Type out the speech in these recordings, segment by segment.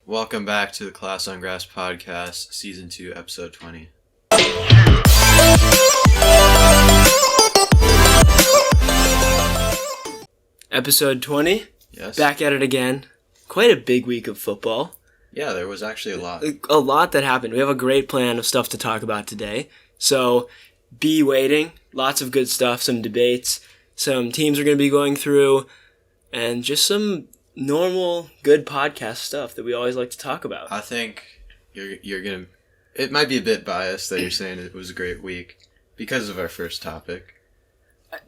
Welcome back to the Class on Grass Podcast, Season 2, Episode 20. Episode 20? Yes. Back at it again. Quite a big week of football. Yeah, there was actually a lot. A lot that happened. We have a great plan of stuff to talk about today. So be waiting. Lots of good stuff, some debates, some teams are going to be going through, and just some normal, good podcast stuff that we always like to talk about. I think you're going to... It might be a bit biased that you're saying it was a great week because of our first topic.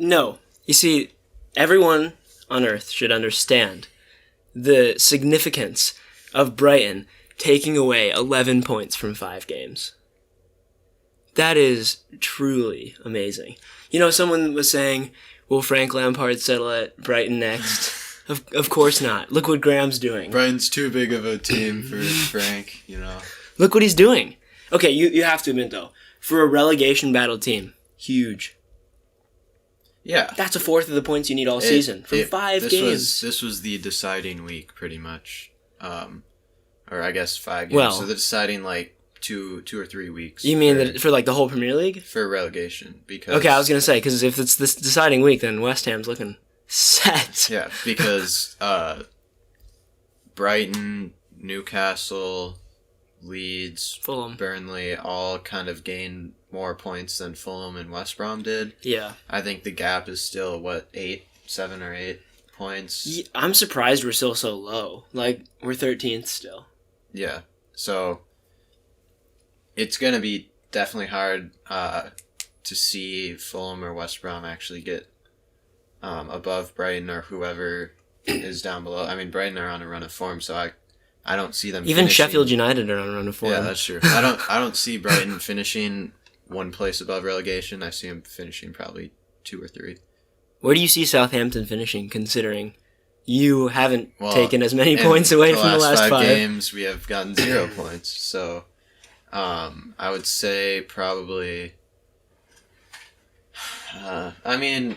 No. You see, everyone on Earth should understand the significance of Brighton taking away 11 points from 5 games. That is truly amazing. You know, someone was saying, will Frank Lampard settle at Brighton next? Of course not. Look what Graham's doing. Brighton's too big of a team for Frank, you know. Look what he's doing. Okay, you have to admit, though, for a relegation battle team, huge. Yeah. That's a fourth of the points you need all season from 5 games. This was the deciding week, pretty much. Or I guess 5 games. Well, so the deciding, like, two or 3 weeks. You mean that for like the whole Premier League? For relegation. Because okay, I was going to say, because if it's this deciding week, then West Ham's looking set. Yeah, because Brighton, Newcastle, Leeds, Fulham, Burnley all kind of gained more points than Fulham and West Brom did. Yeah. I think the gap is still, 7 or 8 points? Yeah, I'm surprised we're still so low. Like, we're 13th still. Yeah, so it's going to be definitely hard to see Fulham or West Brom actually get above Brighton or whoever is down below. I mean, Brighton are on a run of form, so I don't see them Even finishing. Sheffield United are on a run of form. Yeah, that's true. I don't see Brighton finishing one place above relegation. I see them finishing probably 2 or 3. Where do you see Southampton finishing, considering you haven't taken as many points away from the last 5 games? We have gotten 0 points, so I would say probably... I mean,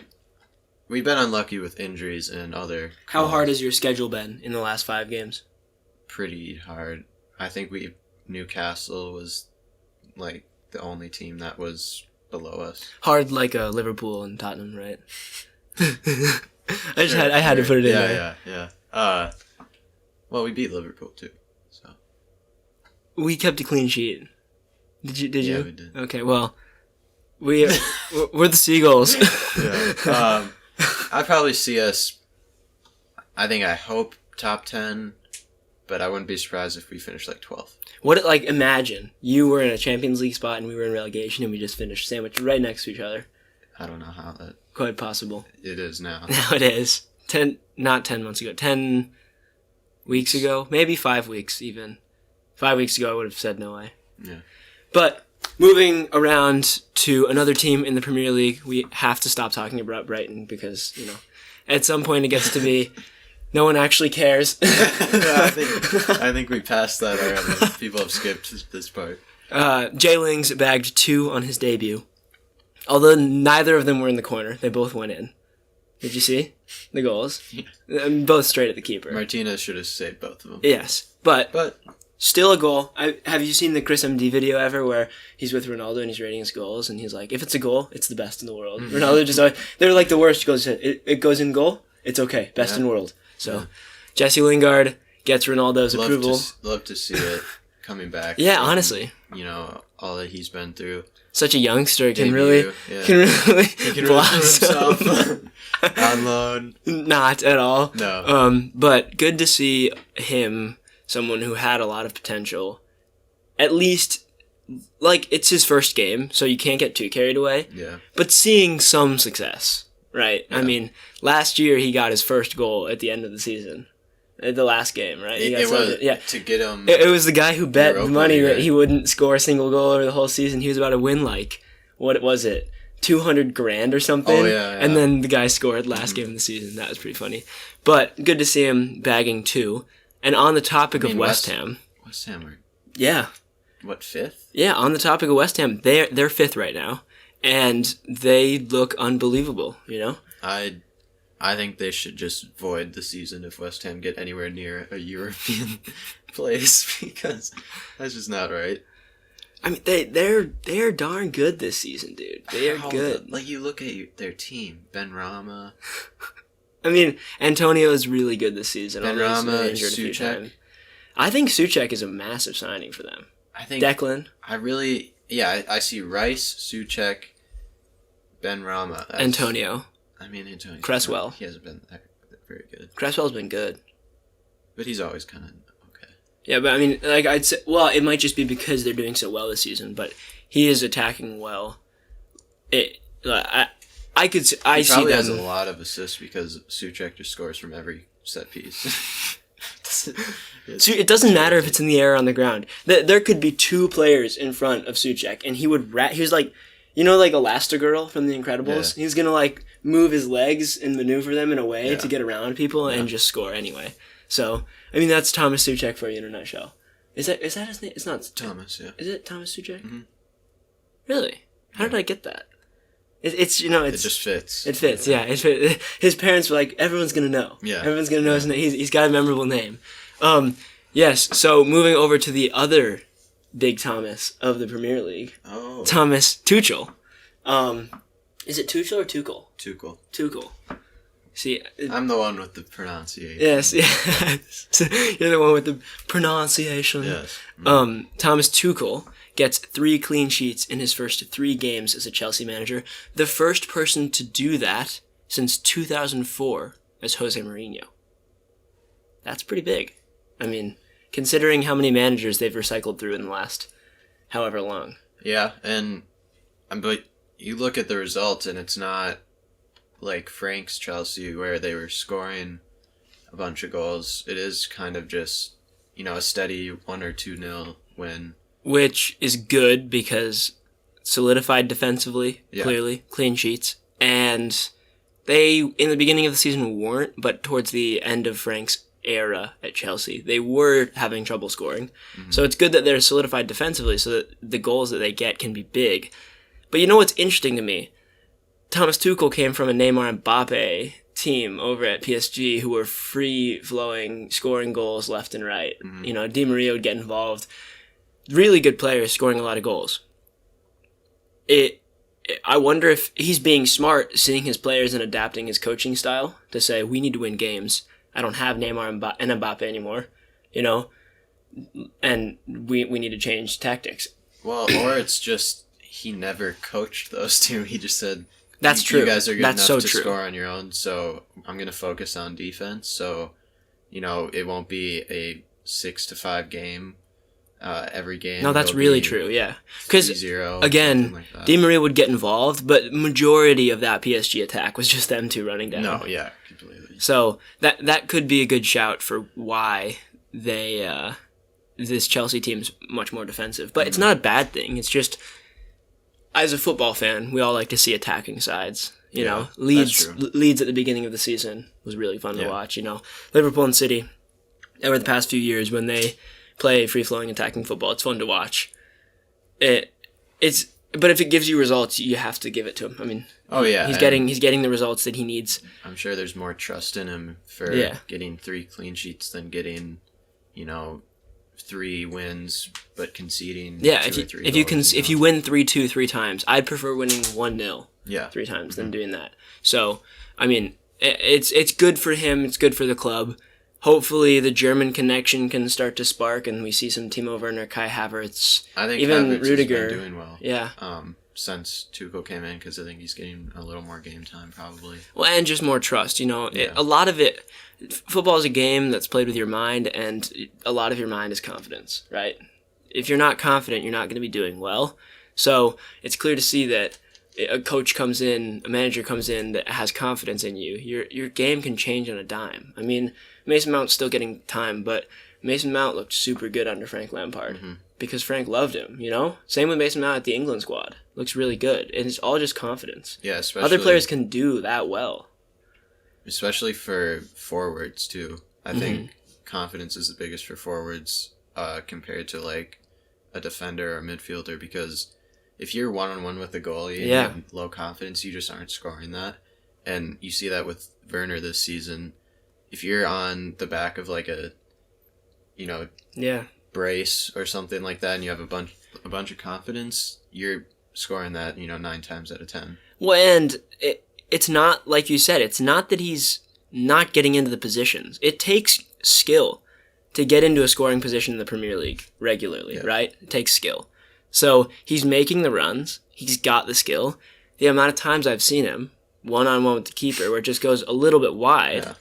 we've been unlucky with injuries and other... How hard has your schedule been in the last 5 games? Pretty hard. I think Newcastle was like the only team that was below us. Hard like Liverpool and Tottenham, right? I had to put it in there. Yeah. Well, we beat Liverpool too, so we kept a clean sheet. Did you? Yeah, we did. Okay, well, we're the Seagulls. Yeah. I probably see us. I hope top 10. But I wouldn't be surprised if we finished like 12th. Imagine you were in a Champions League spot and we were in relegation and we just finished sandwiched right next to each other. I don't know how that... Quite possible. It is now. Now it is. not 10 months ago. 10 weeks ago. Maybe 5 weeks even. 5 weeks ago I would have said no way. Yeah. But moving around to another team in the Premier League, we have to stop talking about Brighton because, you know, at some point it gets to be... No one actually cares. I think we passed that already. People have skipped this part. Jay Lings bagged 2 on his debut. Although neither of them were in the corner. They both went in. Did you see the goals? Yeah. Both straight at the keeper. Martinez should have saved both of them. Yes. But still a goal. Have you seen the Chris MD video ever where he's with Ronaldo and he's rating his goals and he's like, if it's a goal, it's the best in the world. Mm-hmm. Ronaldo just they're like the worst. He goes, it goes in goal, it's okay. Best in world. So, Jesse Lingard gets Ronaldo's approval. Love to see it coming back. Yeah, honestly. You know, all that he's been through. Such a youngster can really blossom. Himself on loan. Not at all. No. But good to see him, someone who had a lot of potential. At least, like, it's his first game, so you can't get too carried away. Yeah. But seeing some success. Right. Yeah. I mean, last year he got his first goal at the end of the season. At the last game, right? It was to get him. It was the guy who bet money that he wouldn't score a single goal over the whole season. He was about to win what was it? $200,000 or something. Oh yeah. And then the guy scored last game of the season. That was pretty funny. But good to see him bagging 2. And on the topic of West Ham. West Ham are... Yeah. What, 5th? Yeah, on the topic of West Ham, they're 5th right now. And they look unbelievable, you know? I think they should just void the season if West Ham get anywhere near a European place because that's just not right. I mean, they're darn good this season, dude. They are good. Like, you look at their team, Ben Rama. I mean, Antonio is really good this season. Ben Rama, Souček. I think Souček is a massive signing for them. I think Declan. I see Rice, Souček, Ben Rama. Antonio. Antonio. Cresswell. He hasn't been very good. Cresswell's been good. But he's always kind of okay. Yeah, but I mean, like, I'd say, well, it might just be because they're doing so well this season, but he is attacking well. I see them. Probably has a lot of assists because Souček just scores from every set piece. It doesn't matter if it's in the air or on the ground. There could be two players in front of Souček, and he was like, like Elastigirl from The Incredibles? Yeah. He's going to, like, move his legs and maneuver them in a way to get around people and just score anyway. So, I mean, that's Thomas Souček for you in a nutshell. Is that his name? It's not Thomas, yeah. Is it Thomas Souček? Mm-hmm. Really? How did I get that? It just fits. It fits, yeah. His parents were like, everyone's going to know. Yeah. Everyone's going to know his name. He's got a memorable name. Yes, so moving over to the other big Thomas of the Premier League. Oh. Thomas Tuchel. Is it Tuchel or Tuchel? Tuchel. See, I'm the one with the pronunciation. Yes. You're the one with the pronunciation. Yes. Thomas Tuchel gets 3 clean sheets in his first 3 games as a Chelsea manager. The first person to do that since 2004 as Jose Mourinho. That's pretty big. I mean, considering how many managers they've recycled through in the last however long. Yeah, but you look at the results and it's not like Frank's Chelsea where they were scoring a bunch of goals. It is kind of just, a steady 1 or 2-0 win. Which is good because solidified defensively, clearly, clean sheets. And they, in the beginning of the season, weren't, but towards the end of Frank's era at Chelsea, they were having trouble scoring. Mm-hmm. So it's good that they're solidified defensively so that the goals that they get can be big. But you know what's interesting to me? Thomas Tuchel came from a Neymar Mbappe team over at PSG who were free-flowing, scoring goals left and right. Mm-hmm. Di Maria would get involved. Really good players scoring a lot of goals. I wonder if he's being smart, seeing his players and adapting his coaching style to say, we need to win games. I don't have Neymar and Mbappe anymore, and we need to change tactics. Well, or it's just he never coached those two. He just said, that's true. You guys are good enough to score on your own, so I'm going to focus on defense. So, it won't be a 6-5 game. Every game. No, that's really true, yeah. Because, again, like Di Maria would get involved, but majority of that PSG attack was just them two running down. No, yeah, completely. So that could be a good shout for why this Chelsea team's much more defensive. But it's not a bad thing. It's just, as a football fan, we all like to see attacking sides. Leeds at the beginning of the season was really fun to watch. Liverpool and City, over the past few years, when they play free-flowing attacking football, it's fun to watch. But if it gives you results, you have to give it to him. I mean, he's getting the results that he needs. I'm sure there's more trust in him for getting 3 clean sheets than getting, 3 wins but conceding 2 or 3 goals, if you win 3-2 3 times, I'd prefer winning 1-0 3 times than doing that. So, I mean, it's good for him, it's good for the club. Hopefully the German connection can start to spark and we see some Timo Werner, Kai Havertz, I think even Havertz Rudiger has been doing well. Yeah. Since Tuchel came in, because I think he's getting a little more game time probably. Well, and just more trust, a lot of it, football is a game that's played with your mind, and a lot of your mind is confidence, right? If you're not confident, you're not going to be doing well. So it's clear to see that a manager comes in that has confidence in you. Your game can change on a dime. I mean, Mason Mount's still getting time, but Mason Mount looked super good under Frank Lampard because Frank loved him, Same with Mason Mount at the England squad. Looks really good. And it's all just confidence. Yeah, especially other players can do that well. Especially for forwards, too. I think confidence is the biggest for forwards compared to, like, a defender or a midfielder, because if you're one-on-one with the goalie and you have low confidence, you just aren't scoring that. And you see that with Werner this season. If you're on the back of, like, a Yeah. brace or something like that, and you have a bunch of confidence, you're scoring that 9 times out of 10. Well, and it's not, like you said, it's not that he's not getting into the positions. It takes skill to get into a scoring position in the Premier League regularly, right? It takes skill. So he's making the runs. He's got the skill. The amount of times I've seen him one-on-one with the keeper where it just goes a little bit wide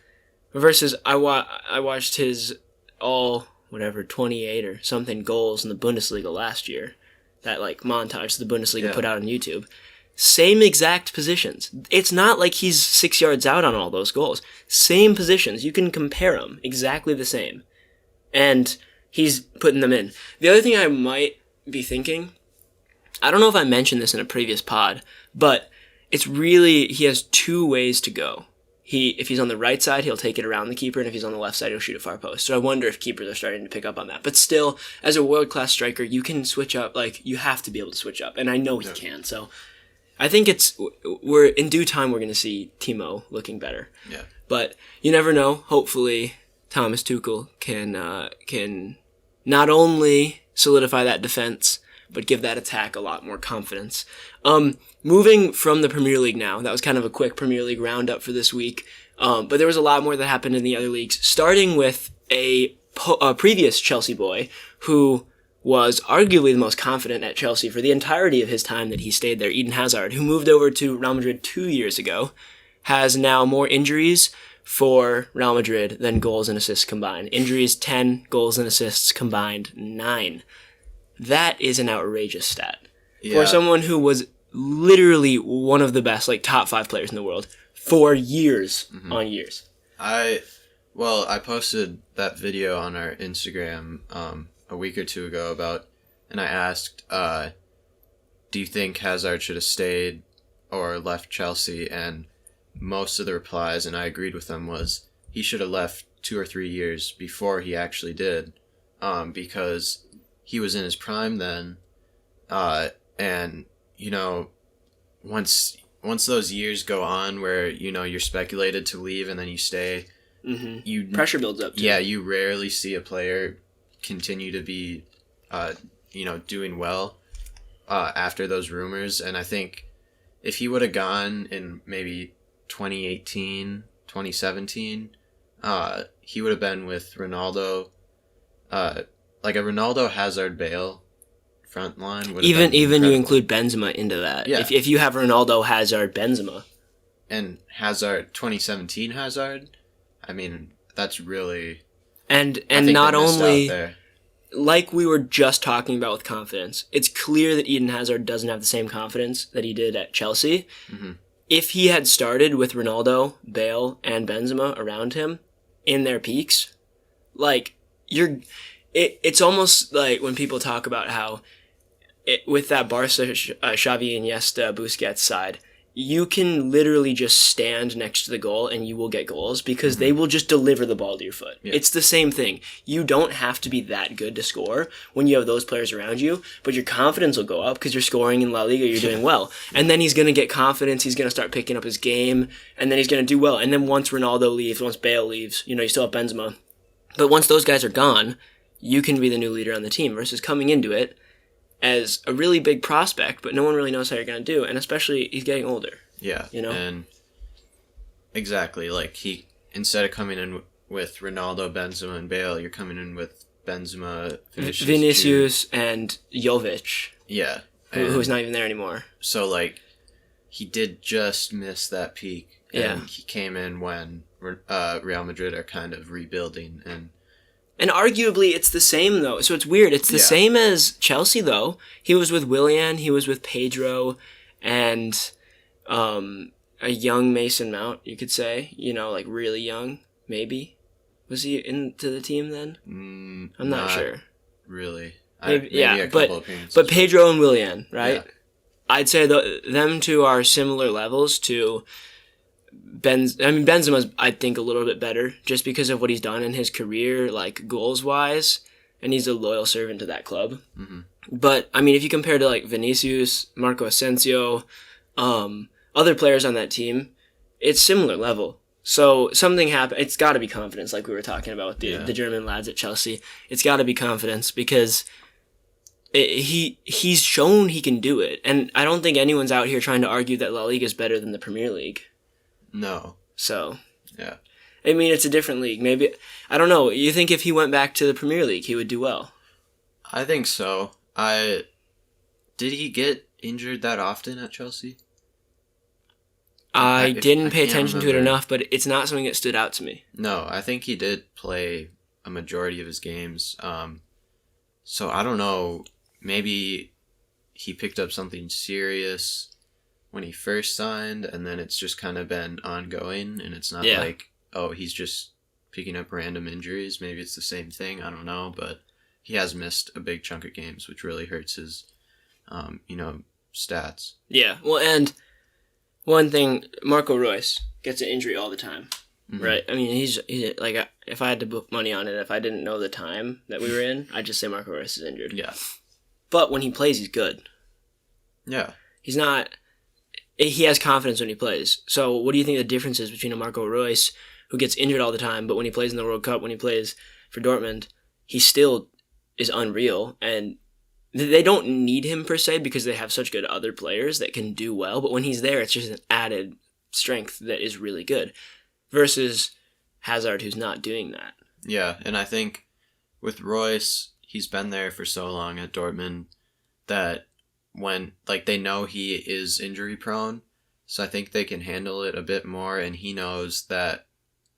versus I watched his 28 or something goals in the Bundesliga last year. That montage the Bundesliga put out on YouTube. Same exact positions. It's not like he's 6 yards out on all those goals. Same positions. You can compare them. Exactly the same. And he's putting them in. The other thing I might be thinking, I don't know if I mentioned this in a previous pod, but it's really, he has 2 ways to go. If he's on the right side, he'll take it around the keeper, and if he's on the left side, he'll shoot it far post. So I wonder if keepers are starting to pick up on that. But still, as a world-class striker, you can switch up. You have to be able to switch up, and I know he can. So I think we're in due time, we're going to see Timo looking better. Yeah. But you never know. Hopefully, Thomas Tuchel can not only solidify that defense, but give that attack a lot more confidence. Moving from the Premier League now, that was kind of a quick Premier League roundup for this week, but there was a lot more that happened in the other leagues, starting with a previous Chelsea boy who was arguably the most confident at Chelsea for the entirety of his time that he stayed there, Eden Hazard, who moved over to Real Madrid 2 years ago, has now more injuries for Real Madrid than goals and assists combined. Injuries 10, goals and assists combined 9. That is an outrageous stat. Yeah. For someone who was literally one of the best, top 5 players in the world for years on years. I posted that video on our Instagram a week or 2 ago and I asked, do you think Hazard should have stayed or left Chelsea? And most of the replies, and I agreed with them, was he should have left 2 or 3 years before he actually did, because he was in his prime then, and once those years go on where you're speculated to leave and then you stay, pressure builds up too. Yeah, you rarely see a player continue to be doing well after those rumors. And I think if he would have gone in maybe 2018, 2017, he would have been with Ronaldo, like a Ronaldo, Hazard, Bale front line. Even you include Benzema into that. Yeah. If you have Ronaldo, Hazard, Benzema. And Hazard, 2017 Hazard, I mean, that's really... And not only, like we were just talking about with confidence, it's clear that Eden Hazard doesn't have the same confidence that he did at Chelsea. Mm-hmm. If he had started with Ronaldo, Bale, and Benzema around him in their peaks, it's almost like when people talk about how with that Barca, Xavi, Iniesta, Busquets side, you can literally just stand next to the goal and you will get goals because they will just deliver the ball to your foot. Yeah. It's the same thing. You don't have to be that good to score when you have those players around you, but your confidence will go up because you're scoring in La Liga, you're doing well. And then he's going to get confidence, he's going to start picking up his game, and then he's going to do well. And then once Ronaldo leaves, once Bale leaves, you still have Benzema. But once those guys are gone, you can be the new leader on the team versus coming into it as a really big prospect, but no one really knows how you're going to do, and especially he's getting older. Yeah, and exactly, instead of coming in with Ronaldo, Benzema, and Bale, you're coming in with Benzema, Vinicius and Jovic. Yeah. Who's not even there anymore. So, he did just miss that peak, and he came in when Real Madrid are kind of rebuilding, And arguably, it's the same, though. So it's weird. It's the same as Chelsea, though. He was with Willian, he was with Pedro, and a young Mason Mount, you could say. Really young, maybe. Was he into the team then? I'm not sure. Really. Maybe a couple appearances. But Pedro and Willian, right? Yeah. I'd say them two are similar levels to... Benzema's, I think, a little bit better just because of what he's done in his career, goals-wise, and he's a loyal servant to that club. Mm-hmm. But, if you compare to, Vinicius, Marco Asensio, other players on that team, it's similar level. So something happened. It's got to be confidence, like we were talking about with the German lads at Chelsea. It's got to be confidence because he's shown he can do it. And I don't think anyone's out here trying to argue that La Liga is better than the Premier League. No. So, yeah. I mean, it's a different league. Maybe, I don't know. You think if he went back to the Premier League, he would do well? I think so. Did he get injured that often at Chelsea? I didn't pay attention to it enough, but it's not something that stood out to me. No, I think he did play a majority of his games. So I don't know. Maybe he picked up something serious when he first signed, and then it's just kind of been ongoing, and it's not like, oh, he's just picking up random injuries. Maybe it's the same thing. I don't know, but he has missed a big chunk of games, which really hurts his, stats. Yeah, well, and one thing, Marco Reus gets an injury all the time, right? I mean, he's like, if I had to put money on it, if I didn't know the time that we were in, I'd just say Marco Reus is injured. Yeah. But when he plays, he's good. Yeah. He's not... He has confidence when he plays. So what do you think the difference is between a Marco Reus, who gets injured all the time, but when he plays in the World Cup, when he plays for Dortmund, he still is unreal, and they don't need him per se because they have such good other players that can do well, but when he's there, it's just an added strength that is really good, versus Hazard, who's not doing that. Yeah, and I think with Royce, he's been there for so long at Dortmund that when, like, they know he is injury prone, so I think they can handle it a bit more, and he knows that.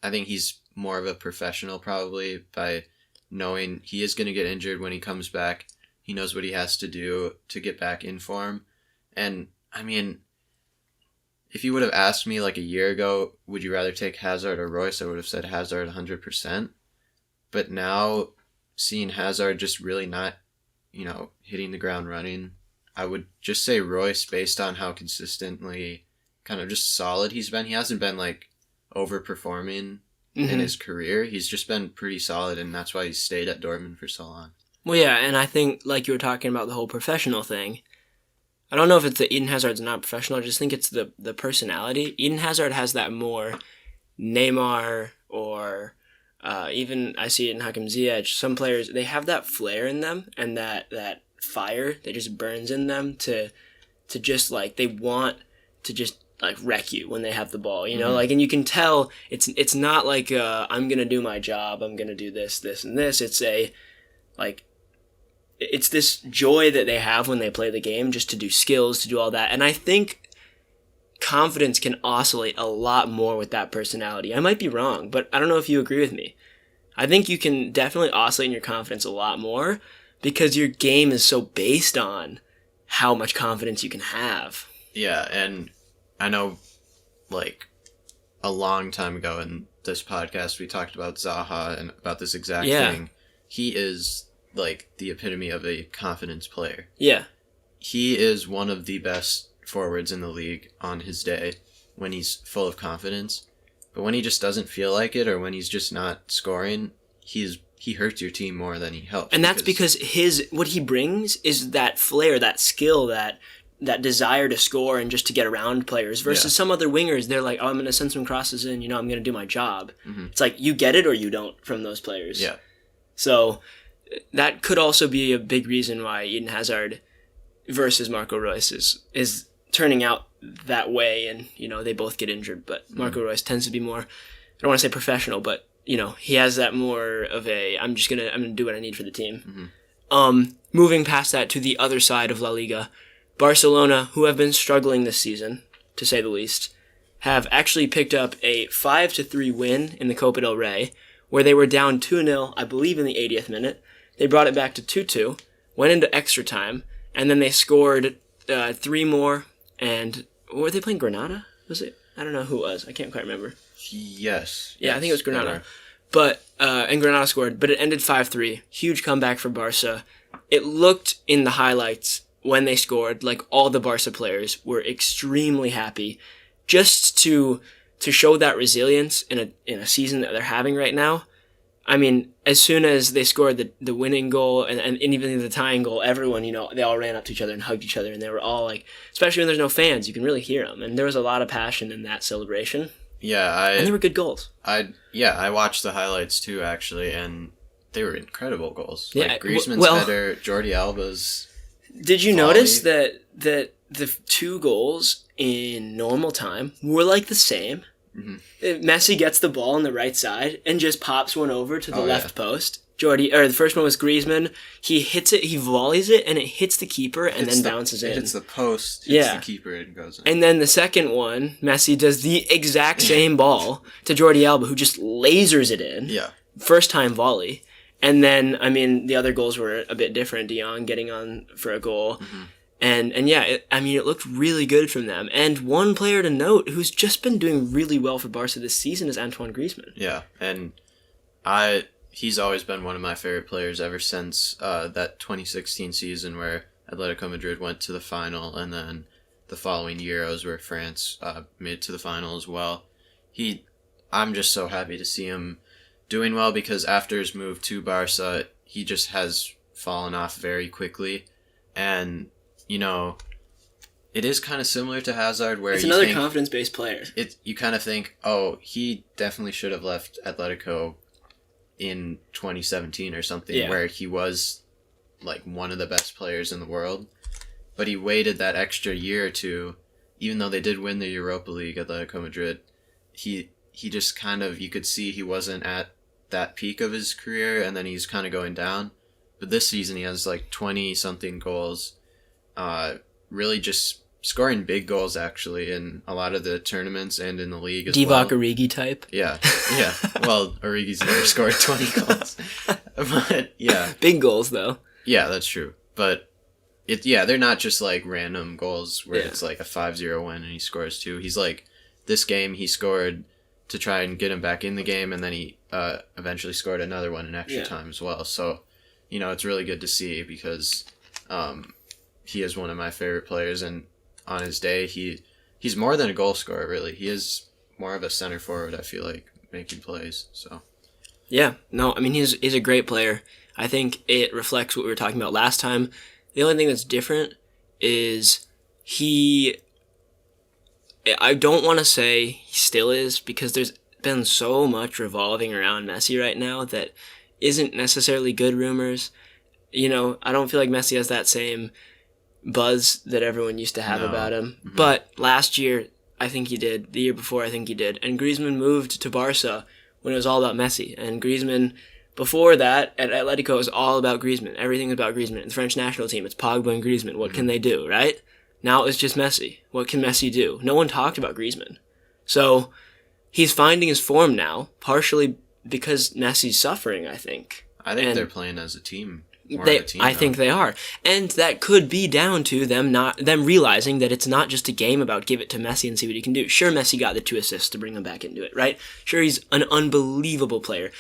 I think he's more of a professional probably by knowing he is going to get injured when he comes back. He knows what he has to do to get back in form. And, I mean, if you would have asked me like a year ago, would you rather take Hazard or Royce, I would have said Hazard 100%. But now, seeing Hazard just really not, hitting the ground running, I would just say Royce based on how consistently kind of just solid he's been. He hasn't been like overperforming in his career. He's just been pretty solid, and that's why he's stayed at Dortmund for so long. Well, yeah, and I think, like you were talking about the whole professional thing, I don't know if it's that Eden Hazard's not professional, I just think it's the personality. Eden Hazard has that more Neymar or even I see it in Hakim Ziyech. Some players, they have that flair in them and that fire that just burns in them to just, like, they want to just, like, wreck you when they have the ball, like, and you can tell it's not like I'm going to do my job, I'm going to do this, and this. It's it's this joy that they have when they play the game, just to do skills, to do all that. And I think confidence can oscillate a lot more with that personality. I might be wrong, but I don't know if you agree with me. I think you can definitely oscillate in your confidence a lot more because your game is so based on how much confidence you can have. Yeah, and I know, like, a long time ago in this podcast, we talked about Zaha and about this exact thing. He is, like, the epitome of a confidence player. Yeah. He is one of the best forwards in the league on his day when he's full of confidence. But when he just doesn't feel like it, or when he's just not scoring, he hurts your team more than he helps. And that's because what he brings is that flair, that skill, that desire to score and just to get around players, versus some other wingers, they're like, oh, I'm going to send some crosses in, I'm going to do my job. It's like, you get it or you don't from those players. Yeah. So that could also be a big reason why Eden Hazard versus Marco Reus is turning out that way, and they both get injured, but Marco Reus tends to be more, I don't want to say professional, but he has that more of a I'm gonna do what I need for the team. Moving past that to the other side of La Liga, Barcelona, who have been struggling this season, to say the least, have actually picked up a 5-3 win in the Copa del Rey, where they were down 2-0, I believe, in the 80th minute. They brought it back to 2-2, went into extra time, and then they scored 3 more. And were they playing Granada? Was it? I don't know who it was. I can't quite remember. Yes. Yeah, I think it was Granada. But and Granada scored, but it ended 5-3. Huge comeback for Barca. It looked in the highlights when they scored like all the Barca players were extremely happy, just to show that resilience in a season that they're having right now. I mean, as soon as they scored the winning goal and even the tying goal, everyone, they all ran up to each other and hugged each other, and they were all like, especially when there's no fans, you can really hear them, and there was a lot of passion in that celebration. Yeah, and they were good goals. I watched the highlights too, actually, and they were incredible goals. Yeah, Like Griezmann's header, Jordi Alba's. Did you volley. notice that the two goals in normal time were like the same? Mm-hmm. Messi gets the ball on the right side and just pops one over to the left yeah. post. The first one was Griezmann. He hits it, he volleys it, and it hits the keeper and then bounces in. It hits the post, hits the keeper, and goes in. And then the second one, Messi does the exact same ball to Jordi Alba, who just lasers it in. Yeah. First time volley. And then, I mean, the other goals were a bit different. De Jong getting on for a goal. Mm-hmm. And yeah, it looked really good from them. And one player to note who's just been doing really well for Barca this season is Antoine Griezmann. Yeah, and he's always been one of my favorite players ever since that 2016 season where Atletico Madrid went to the final, and then the following Euros where France made it to the final as well. I'm just so happy to see him doing well, because after his move to Barca, he just has fallen off very quickly. And, you know, it is kind of similar to Hazard, where it's another confidence-based player. You kind of think, oh, he definitely should have left Atletico in 2017 or something, where he was like one of the best players in the world. But he waited that extra year or two, even though they did win the Europa League, Atletico Madrid. He just kind of, you could see he wasn't at that peak of his career, and then he's kind of going down. But this season he has like 20-something goals, really just scoring big goals actually in a lot of the tournaments and in the league as well. Divock Origi type. Yeah. Well, Origi's never scored 20 goals. But yeah. Big goals though. Yeah, that's true. But they're not just like random goals where it's like a 5-0 win and he scores 2. He's like, this game he scored to try and get him back in the game, and then he eventually scored another one in extra time as well. So, you know, it's really good to see, because he is one of my favorite players, and on his day, he's more than a goal scorer, really. He is more of a center forward, I feel like, making plays. So yeah, no, I mean, he's a great player. I think it reflects what we were talking about last time. The only thing that's different is I don't want to say he still is, because there's been so much revolving around Messi right now that isn't necessarily good rumors. You know, I don't feel like Messi has that same buzz that everyone used to have about him. Mm-hmm. But last year, I think he did. The year before, I think he did. And Griezmann moved to Barca when it was all about Messi. And Griezmann, before that, at Atletico, it was all about Griezmann. Everything was about Griezmann. In the French national team, it's Pogba and Griezmann. What can they do, right? Now it's just Messi. What can Messi do? No one talked about Griezmann. So he's finding his form now, partially because Messi's suffering, I think. I think they're playing as a team. I think they are. And that could be down to them realizing that it's not just a game about give it to Messi and see what he can do. Sure, Messi got the 2 assists to bring him back into it, right? Sure, he's an unbelievable player.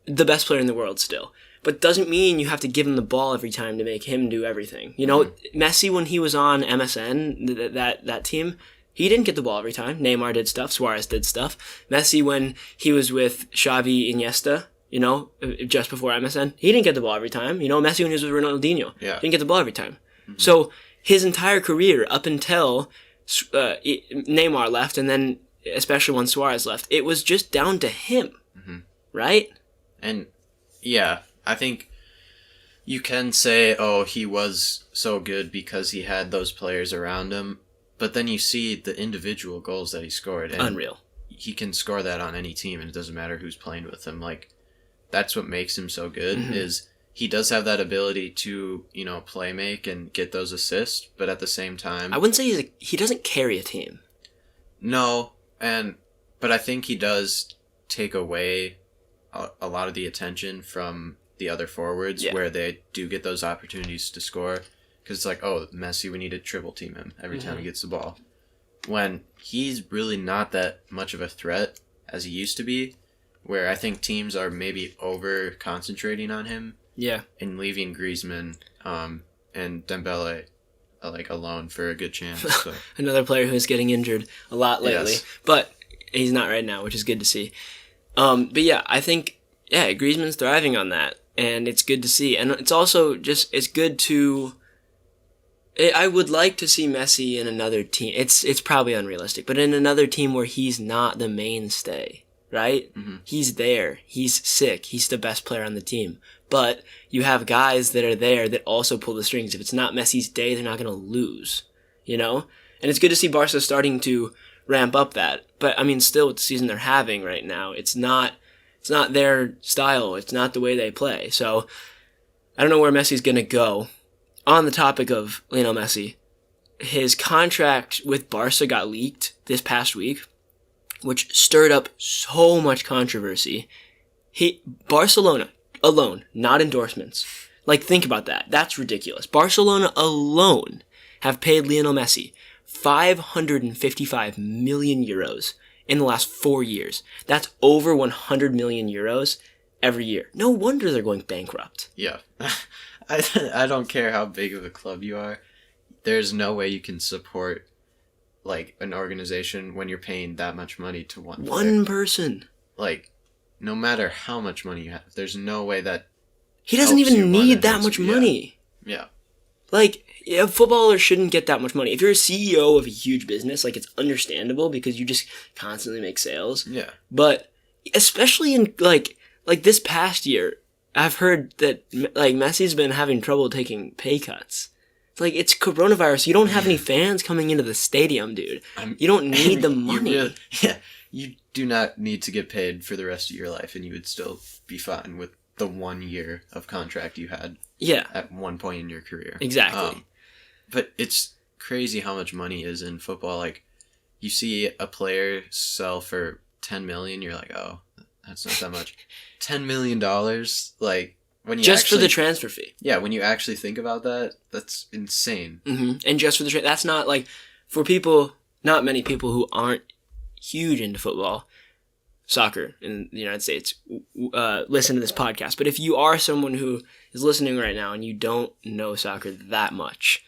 The best player in the world still. But doesn't mean you have to give him the ball every time to make him do everything. You know, Messi, when he was on MSN, that team, he didn't get the ball every time. Neymar did stuff. Suarez did stuff. Messi, when he was with Xavi, Iniesta, you know, just before MSN, he didn't get the ball every time. You know, Messi, when he was with Ronaldinho, didn't get the ball every time. Mm-hmm. So his entire career, up until Neymar left, and then especially when Suarez left, it was just down to him, right? And yeah, I think you can say, oh, he was so good because he had those players around him, but then you see the individual goals that he scored. And unreal. He can score that on any team, and it doesn't matter who's playing with him. Like, that's what makes him so good, is he does have that ability to, you know, play make and get those assists, but at the same time, I wouldn't say he doesn't carry a team. No, but I think he does take away a lot of the attention from the other forwards, where they do get those opportunities to score, because it's like, oh, Messi, we need to triple team him every time he gets the ball, when he's really not that much of a threat as he used to be, where I think teams are maybe over concentrating on him, and leaving Griezmann and Dembele like alone for a good chance. So. Another player who's getting injured a lot lately, but he's not right now, which is good to see. But yeah, I think Griezmann's thriving on that, and it's good to see. And it's also just, it's good to I would like to see Messi in another team. It's probably unrealistic, but in another team where he's not the mainstay, right? Mm-hmm. He's there. He's sick. He's the best player on the team. But you have guys that are there that also pull the strings. If it's not Messi's day, they're not going to lose, you know? And it's good to see Barca starting to ramp up that. But, I mean, still with the season they're having right now, it's not their style. It's not the way they play. So, I don't know where Messi's going to go. On the topic of Lionel Messi, his contract with Barca got leaked this past week, which stirred up so much controversy. Barcelona alone, not endorsements. Like, think about that. That's ridiculous. Barcelona alone have paid Lionel Messi 555 million euros in the last 4 years. That's over 100 million euros every year. No wonder they're going bankrupt. Yeah. I don't care how big of a club you are. There's no way you can support like an organization when you're paying that much money to one player. Person. Like, no matter how much money you have, there's no way that he doesn't even need that much money. Yeah. Like, a footballer shouldn't get that much money. If you're a CEO of a huge business, like, it's understandable because you just constantly make sales. Yeah. But especially in like this past year, I've heard that like Messi's been having trouble taking pay cuts. Like, it's coronavirus. You don't have any fans coming into the stadium, dude. You don't need the money. You do not need to get paid for the rest of your life, and you would still be fine with the 1 year of contract you had. Yeah. At one point in your career. Exactly. But it's crazy how much money is in football. Like, you see a player sell for $10 million, you're like, oh, that's not that much. $10 million, like, when you just for the transfer fee. Yeah, when you actually think about that, that's insane. Mm-hmm. And just for the that's not like, for people, not many people who aren't huge into football, soccer in the United States, listen to this podcast. But if you are someone who is listening right now and you don't know soccer that much,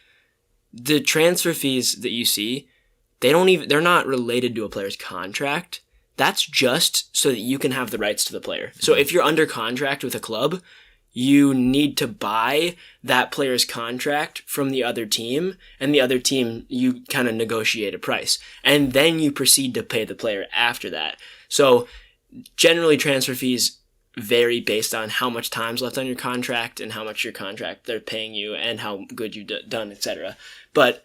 the transfer fees that you see, they're not related to a player's contract. That's just so that you can have the rights to the player. Mm-hmm. So if you're under contract with a club, you need to buy that player's contract from the other team, and the other team, you kind of negotiate a price. And then you proceed to pay the player after that. So generally transfer fees vary based on how much time's left on your contract and how much your contract they're paying you and how good you've done, etc. But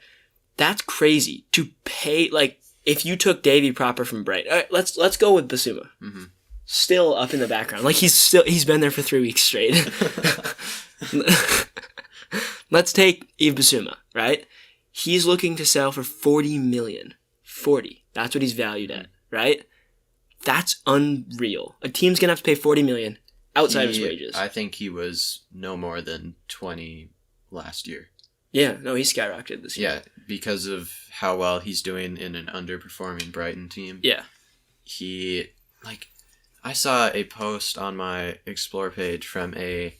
that's crazy to pay. Like, if you took Davy Proper from Brighton, all right, let's go with Basuma. Mm-hmm. Still up in the background. Like, he's been there for 3 weeks straight. Let's take Yves Basuma, right? He's looking to sell for 40 million. 40. That's what he's valued at, right? That's unreal. A team's going to have to pay 40 million outside of his wages. I think he was no more than 20 last year. Yeah, no, he skyrocketed this year. Yeah, because of how well he's doing in an underperforming Brighton team. Yeah. I saw a post on my Explore page from I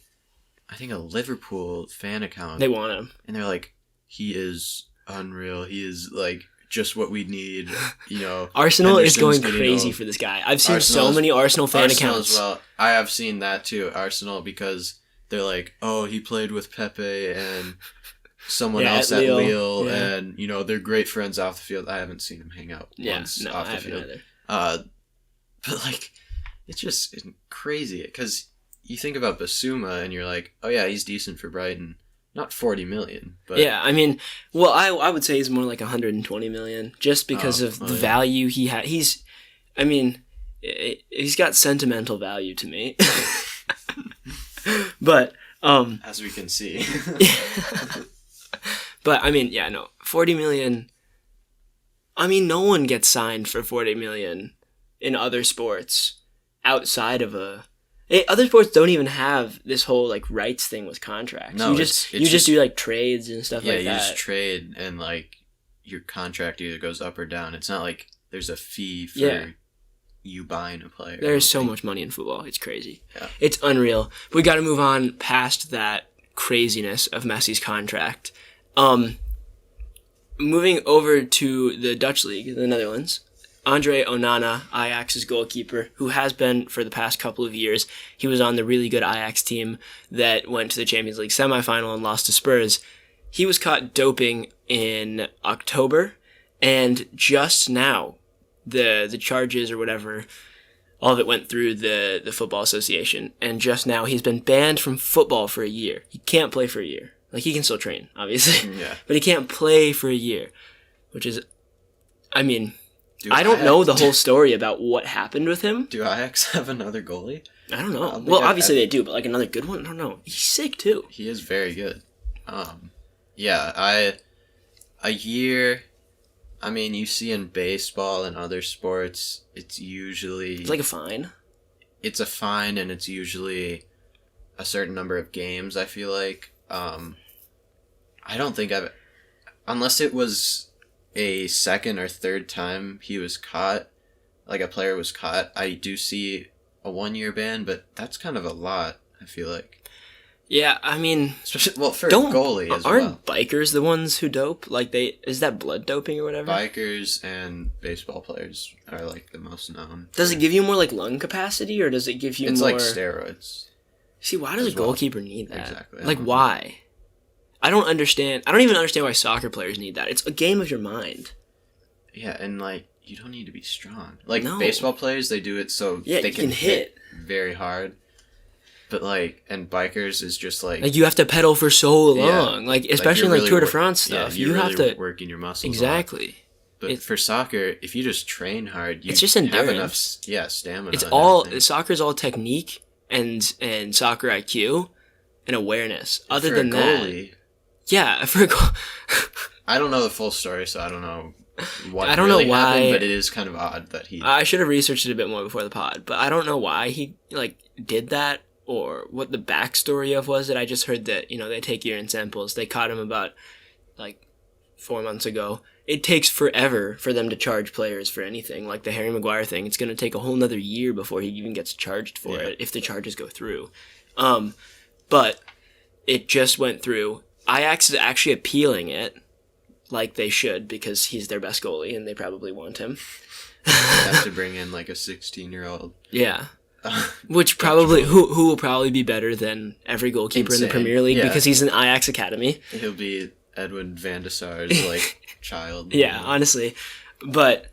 think a Liverpool fan account. They want him. And they're like, he is unreal. He is, like, just what we need, you know. Arsenal is going crazy for this guy. I've seen so many Arsenal fan accounts. As well. I have seen that too, Arsenal, because they're like, oh, he played with Pepe and someone else at Lille, and, you know, they're great friends off the field. I haven't seen him hang out once off the field. Either. But, like, it's just crazy, because you think about Basuma and you're like, oh yeah, he's decent for Brighton. Not 40 million, but... Yeah, I mean, well, I would say he's more like 120 million, just because of the value he had. He's got sentimental value to me. But, as we can see. But, I mean, yeah, no, 40 million... I mean, no one gets signed for 40 million in other sports outside of other sports don't even have this whole, like, rights thing with contracts. No, you just do, like, trades and stuff like that. Yeah, you just trade, and, like, your contract either goes up or down. It's not like there's a fee for you buying a player. There's so much money in football. It's crazy. Yeah. It's unreal. But we got to move on past that craziness of Messi's contract. Moving over to the Dutch League, the Netherlands, Andre Onana, Ajax's goalkeeper, who has been for the past couple of years. He was on the really good Ajax team that went to the Champions League semifinal and lost to Spurs. he was caught doping in October, and just now, the charges or whatever, all of it went through the Football Association, and just now he's been banned from football for a year. He can't play for a year. Like, he can still train, obviously, but he can't play for a year, which is, I mean, I don't know the whole story about what happened with him. Do Ajax have another goalie? I don't know. Well, obviously they do, but like another good one? I don't know. He's sick, too. He is very good. Yeah, a year, I mean, you see in baseball and other sports, it's usually... It's like a fine. It's a fine, and it's usually a certain number of games, I feel like. I don't think unless it was a second or third time he was caught, like a player was caught, I do see a 1-year ban, but that's kind of a lot, I feel like. Yeah, I mean... Especially, well, for a goalie as well. Aren't bikers the ones who dope? Like, is that blood doping or whatever? Bikers and baseball players are, like, the most known. Does it give you more, like, lung capacity, or does it give you more... It's like steroids. See, why does a goalkeeper need that? Exactly. Like, why? I don't understand. I don't even understand why soccer players need that. It's a game of your mind. Yeah, and, like, you don't need to be strong. Like, No. baseball players, they do it so they can hit very hard. But, like, and bikers is just, like... you have to pedal for so long. Like, especially like in, like, Tour de France stuff. Yeah, you really have to... working your muscles Exactly. But for soccer, if you just train hard, you it's just have endurance. enough stamina. It's and all... everything. Soccer's all technique and soccer IQ and awareness. Other for than a goalie, that... Yeah, for a goal... I don't know the full story, so I don't know what I don't really know why... happened, but it is kind of odd that he... I should have researched it a bit more before the pod, but I don't know why he, like, did that or what the backstory of was it. I just heard that, they take urine samples. They caught him about, like, 4 months ago. It takes forever for them to charge players for anything. Like the Harry Maguire thing, it's going to take a whole nother year before he even gets charged for it, if the charges go through. But it just went through. Ajax is actually appealing it, like they should, because he's their best goalie and they probably want him. They have to bring in, like, a 16-year-old. Yeah. Which probably who will probably be better than every goalkeeper in the Premier League because he's an Ajax academy. He'll be Edwin van de Sar's like child. Yeah, honestly. But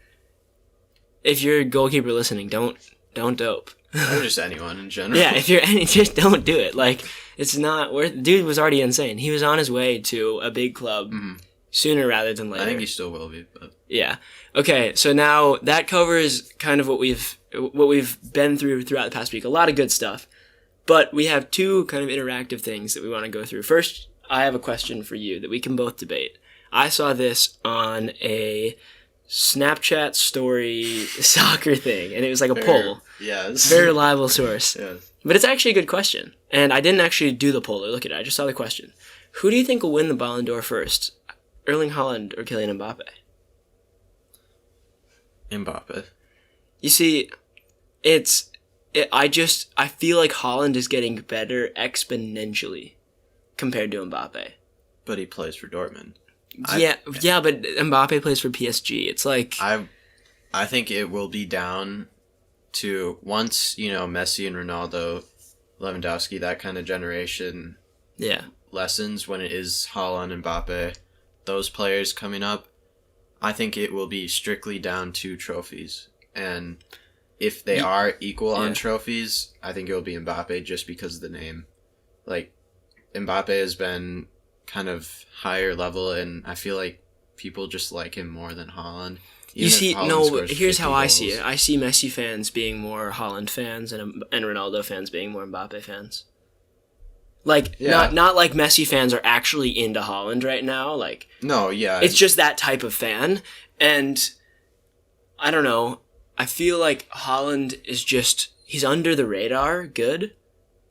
if you're a goalkeeper listening, don't dope. Or just anyone in general. Yeah, if you're just don't do it. Like, it's not worth. Dude was already insane. He was on his way to a big club sooner rather than later. I think he still will be, but yeah. Okay, so now that covers kind of what we've been throughout the past week. A lot of good stuff. But we have two kind of interactive things that we want to go through. First, I have a question for you that we can both debate. I saw this on a Snapchat story soccer thing, and it was like a poll. Yeah. Very reliable source. Yeah. But it's actually a good question. And I didn't actually do the poll or look at it. I just saw the question. Who do you think will win the Ballon d'Or first? Erling Haaland or Kylian Mbappe? Mbappe. You see, I feel like Haaland is getting better exponentially compared to Mbappe. But he plays for Dortmund. Yeah, but Mbappe plays for PSG. It's like... I think it will be down to once, Messi and Ronaldo, Lewandowski, that kind of generation lessons when it is Haaland and Mbappe, those players coming up, I think it will be strictly down to trophies. And if they are equal on trophies, I think it will be Mbappe just because of the name. Like, Mbappe has been kind of higher level, and I feel like people just like him more than Haaland. You see, no, here's how I see it. I see Messi fans being more Haaland fans and Ronaldo fans being more Mbappe fans. Like, not like Messi fans are actually into Haaland right now. Like, no, yeah. It's just that type of fan. And I don't know. I feel like Haaland is just, he's under the radar good.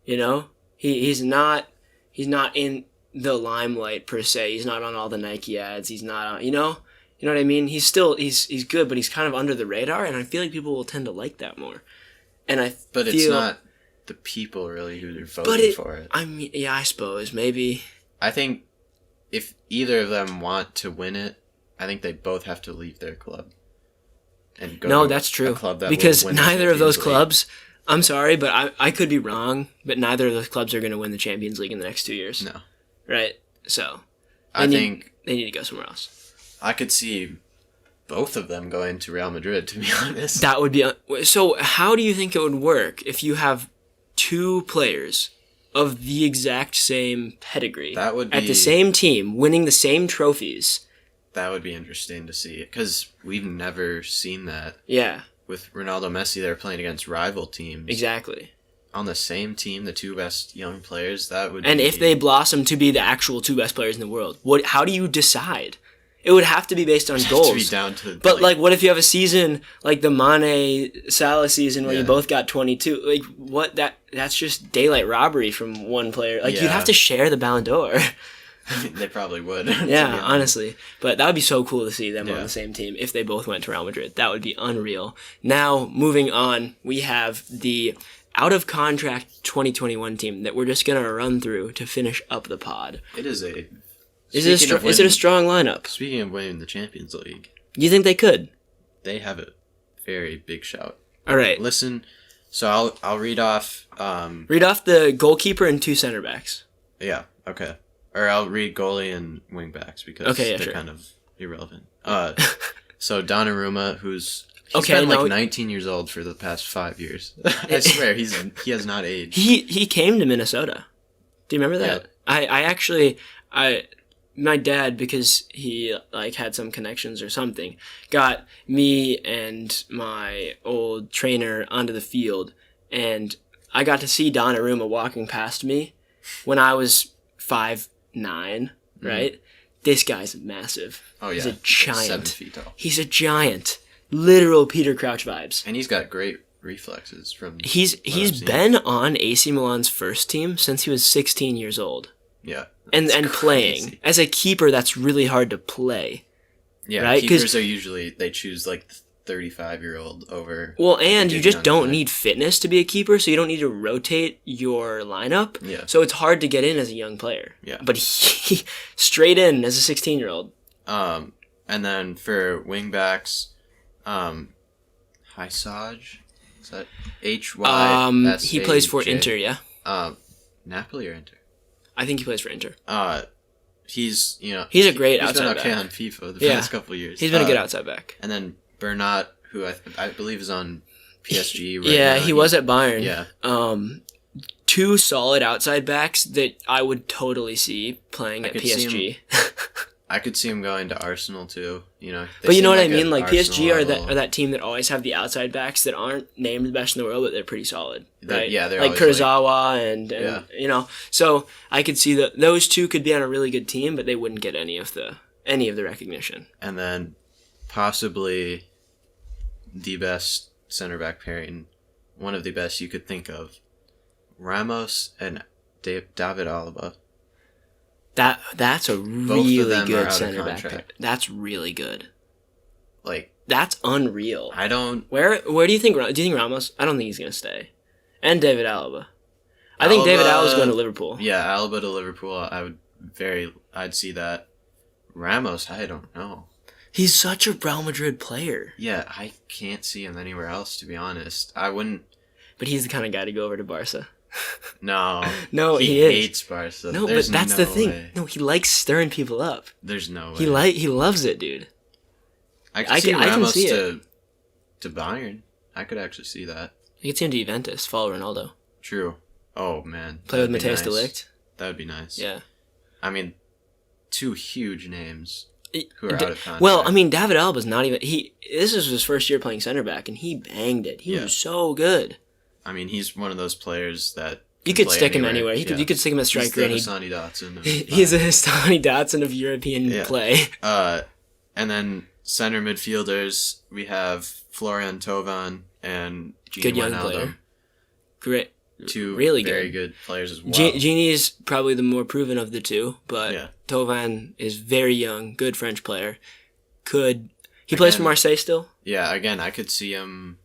He's not in the limelight per se. He's not on all the Nike ads. He's not on, you know what I mean? He's good, but he's kind of under the radar, and I feel like people will tend to like that more. But it's not the people really who are voting for it. I mean, yeah, I suppose maybe. I think if either of them want to win it, I think they both have to leave their club and go. That's true. A club that because will win neither the of those Champions League. clubs. I'm sorry, but I could be wrong. But neither of those clubs are going to win the Champions League in the next 2 years. No. Right. So, I think they need to go somewhere else. I could see both of them going to Real Madrid, to be honest. That would be... So how do you think it would work if you have two players of the exact same pedigree That would be, at the same team, winning the same trophies? That would be interesting to see, because we've never seen that. Yeah. With Ronaldo, Messi, they're playing against rival teams. Exactly. On the same team, the two best young players, that would And be... if they blossom to be the actual two best players in the world, how do you decide? It would have to be based on goals. To be down to, but what if you have a season like the Mane Salah season where you both got 22? Like what? That's just daylight robbery from one player. Like you'd have to share the Ballon d'Or. They probably would. Yeah, honestly. But that would be so cool to see them on the same team if they both went to Real Madrid. That would be unreal. Now, moving on, we have the out-of-contract 2021 team that we're just going to run through to finish up the pod. It is a... Is it a strong lineup? Speaking of winning the Champions League... You think they could? They have a very big shout. All right. Listen, so I'll read off... read off the goalkeeper and two center backs. Yeah, okay. Or I'll read goalie and wing backs because they're kind of irrelevant. So Donnarumma, who's been 19 years old for the past 5 years. I swear he has not aged. He came to Minnesota. Do you remember that? Yeah. My dad, because he had some connections or something, got me and my old trainer onto the field, and I got to see Donnarumma walking past me when I was 5'9", right? This guy's massive. Oh, yeah. He's a giant. 7 feet tall. He's a giant. Literal Peter Crouch vibes. And he's got great reflexes from... He's been on AC Milan's first team since he was 16 years old. Yeah. And playing. As a keeper, that's really hard to play. Yeah, right? Keepers are usually... They choose, the 35-year-old over... Well, and you just don't need fitness to be a keeper, so you don't need to rotate your lineup. Yeah. So it's hard to get in as a young player. Yeah. But he straight in as a 16-year-old. And then for wingbacks, Hysaj? Is that H-Y-S-A-J? He plays for Inter, yeah. Napoli or Inter? I think he plays for Inter. He's a great outside back. He's been okay on FIFA the past couple of years. He's been a good outside back. And then Bernat, who I believe is on PSG right now. Yeah, he was at Bayern. Yeah. Two solid outside backs that I would totally see playing at PSG. I could see him going to Arsenal too. But you know what I mean? PSG are that team that always have the outside backs that aren't named the best in the world, but they're pretty solid. Right? Yeah, they're like Kurzawa and So I could see that those two could be on a really good team, but they wouldn't get any of the recognition. And then possibly the best center back pairing, one of the best you could think of, Ramos and David Alaba. That's a really good center back. That's really good. That's unreal. I don't... Where do you think... Do you think Ramos... I don't think he's going to stay. And David Alaba. I think David Alaba's going to Liverpool. Yeah, Alaba to Liverpool. I'd see that. Ramos, I don't know. He's such a Real Madrid player. Yeah, I can't see him anywhere else, to be honest. I wouldn't... But he's the kind of guy to go over to Barca. No. No, he hates Barca. No, but that's the thing. Way. No, he likes stirring people up. There's no way. He loves it, dude. I can see it. To Bayern. I could actually see that. I could see him to Juventus, follow Ronaldo. True. Oh, man. Play with Matthijs de Ligt. That would be nice. Yeah. I mean, two huge names who are out of contract. Well, I mean, David Alba's not even... This is his first year playing center back, and he banged it. He was so good. I mean, he's one of those players that you could stick him anywhere. You could stick him as striker. He's the Hassani Dotson. He's a Hassani Dotson of European play. And then center midfielders, we have Florian Thauvin and Gini good young player. Great. Two really very good players as well. Gini is probably the more proven of the two, but Thauvin is very young, good French player. He plays for Marseille still? Yeah, again, I could see him...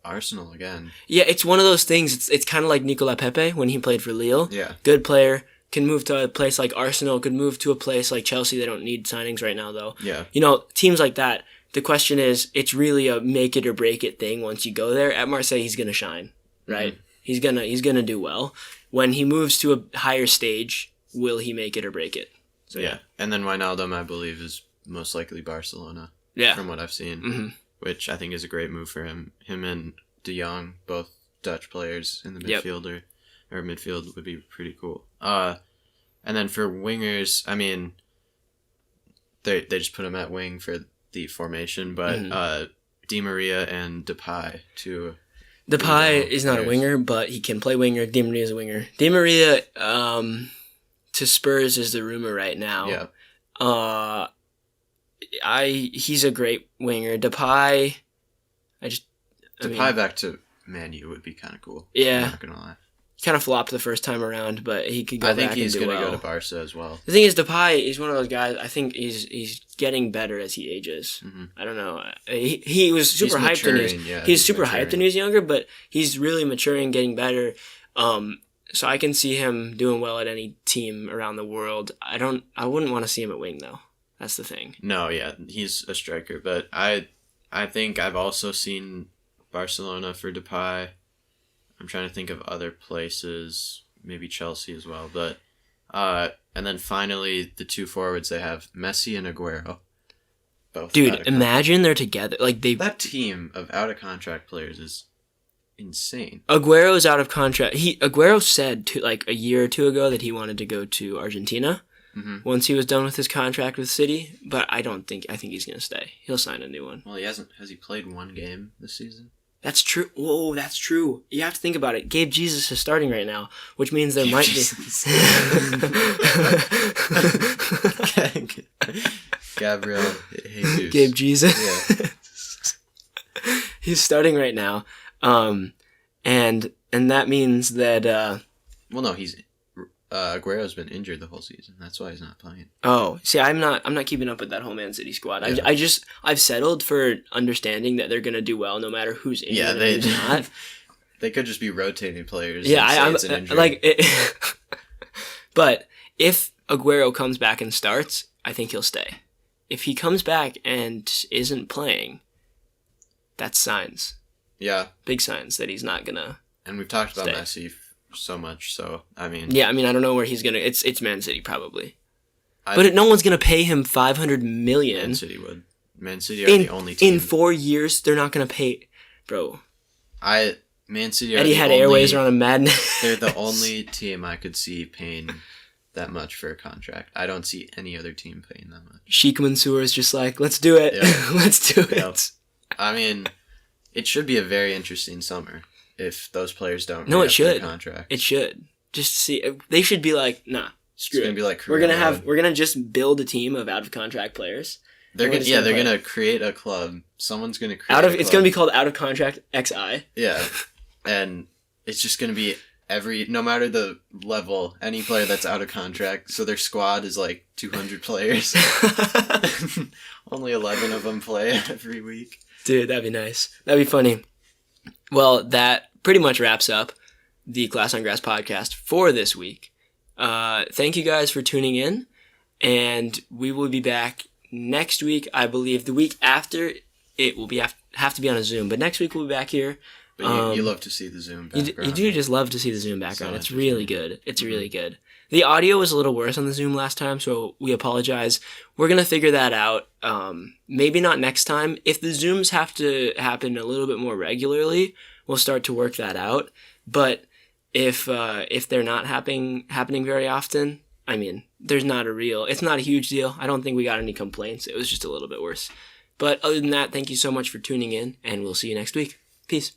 Arsenal again. Yeah, it's one of those things. It's kind of like Nicolas Pepe when he played for Lille. Yeah. Good player. Can move to a place like Arsenal. Could move to a place like Chelsea. They don't need signings right now, though. Yeah. Teams like that, the question is, it's really a make it or break it thing once you go there. At Marseille, he's going to shine, right? Mm-hmm. He's gonna do well. When he moves to a higher stage, will he make it or break it? So yeah. And then Wijnaldum, I believe, is most likely Barcelona. Yeah. From what I've seen, Mm-hmm. which I think is a great move for him. Him and De Jong, both Dutch players in the midfield would be pretty cool. And then for wingers, I mean, they just put him at wing for the formation, but Di Maria and Depay too. Depay is not a winger, but he can play winger. Di Maria is a winger. Di Maria to Spurs is the rumor right now. Yeah. He's a great winger. Depay, back to Man U would be kind of cool. Yeah. I'm not gonna lie. Kind of flopped the first time around, but he could go back and do well. I think he's going to go to Barca as well. The thing is, Depay is one of those guys, I think he's getting better as he ages. Mm-hmm. I don't know. He was super hyped when he was younger, but he's really maturing, getting better. So I can see him doing well at any team around the world. I wouldn't want to see him at wing, though. That's the thing. No, yeah, he's a striker, but I think I've also seen Barcelona for Depay. I'm trying to think of other places, maybe Chelsea as well. But and then finally, the two forwards they have, Messi and Aguero. Both. Dude, imagine they're together. That team of out of contract players is insane. Aguero's out of contract. Aguero said a year or two ago that he wanted to go to Argentina once he was done with his contract with City. But I think he's gonna stay. He'll sign a new one. Well, he hasn't. Has he played one game this season? That's true. Whoa, that's true. You have to think about it. Gabe Jesus is starting right now, which means there might be... Gabriel Jesus. Gabe Jesus. Yeah. He's starting right now. And that means that... well, no, Aguero's been injured the whole season. That's why he's not playing. Oh, see, I'm not keeping up with that whole Man City squad. Yeah. I've settled for understanding that they're gonna do well no matter who's injured and who's not. They could just be rotating players. Yeah, it's an injury. But if Aguero comes back and starts, I think he'll stay. If he comes back and isn't playing, that's signs. Yeah, big signs that he's not gonna. And we've talked about Messi so much, so I mean, I don't know where he's gonna. It's Man City probably, but no one's gonna pay him $500 million. Man City would. Man City are the only team. In 4 years, they're not gonna pay, bro. Man City. Eddie had Airways are on a madness. They're the only team I could see paying that much for a contract. I don't see any other team paying that much. Sheikh Mansour is just like, let's do it. Yeah. Let's do it. Yep. I mean, it should be a very interesting summer. If those players don't their contract. It should. Just see, they should be like, nah, screw it. It's gonna be like we're gonna just build a team of out of contract players. They're gonna create a club. Someone's gonna create it's gonna be called Out of Contract XI. Yeah. And it's just gonna be no matter the level, any player that's out of contract, so their squad is like 200 players. Only 11 of them play every week. Dude, that'd be nice. That'd be funny. Well, that pretty much wraps up the Glass on Grass podcast for this week. Thank you guys for tuning in, and we will be back next week. I believe the week after it will have to be on a Zoom, but next week we'll be back here. But you love to see the Zoom background. You do just love to see the Zoom background. It's really good. It's really good. The audio was a little worse on the Zoom last time, so we apologize. We're going to figure that out. Maybe not next time. If the Zooms have to happen a little bit more regularly, we'll start to work that out. But if they're not happening very often, I mean, it's not a huge deal. I don't think we got any complaints. It was just a little bit worse. But other than that, thank you so much for tuning in, and we'll see you next week. Peace.